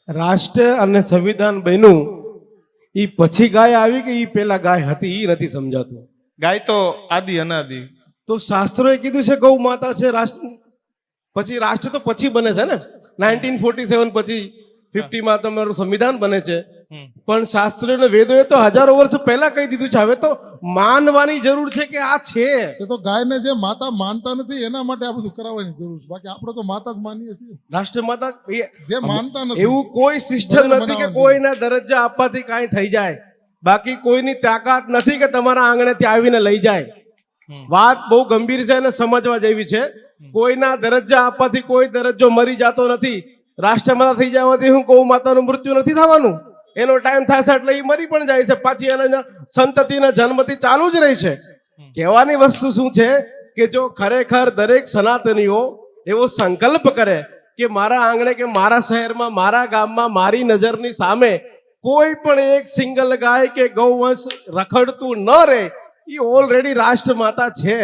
રાષ્ટ્ર અને સંવિધાન બન્યું એ પછી ગાય આવી કે એ પેલા ગાય હતી એ નથી સમજાતું. ગાય તો આદિ અનાદિ. તો શાસ્ત્રોએ કીધું છે ગૌ માતા છે રાષ્ટ્ર, પછી રાષ્ટ્ર તો પછી બને છે ને 1947 પછી 50 માં તમારું સંવિધાન બને છે. પણ શાસ્ત્રો અને વેદોએ તો હજારો વર્ષ પહેલા કહી દીધું છે. હવે તો માનવાની જરૂર છે કે આ છે. એ તો ગાયને જે માતા માનતા નથી એના માટે આ બધું કરાવવાની જરૂર છે. બાકી આપણે તો માતા જ માનીએ છીએ. રાષ્ટ્ર માતા જે માનતા નથી એવું કોઈ સિસ્ટમ નથી કે કોઈના દરજ્જા આપવાથી કાંઈ થઈ જાય. બાકી કોઈની તાકાત નથી કે તમારા આંગણેથી આવીને લઈ જાય. વાત બહુ ગંભીર છે અને સમજવા જેવી છે. કોઈના દરજ્જા આપવાથી કોઈ દરજ્જો મરી જતો નથી. રાષ્ટ્રમાતા થઈ જવાથી હું ગૌ માતાનું મૃત્યુ નથી થવાનું. એનો ટાઈમ થશે એટલે એ મરી પણ જાય છે, પાછી એના સંતતિના જન્મથી ચાલુ જ રહી છે. કહેવાની વસ્તુ શું છે કે જો ખરેખર દરેક સનાતનીઓ એવો સંકલ્પ કરે કે મારા આંગણે કે મારા શહેરમાં મારા ગામમાં મારી નજરની સામે કોઈ પણ એક સિંગલ ગાય કે ગૌવંશ રખડતું ન રહે, એ ઓલરેડી રાષ્ટ્ર માતા છે.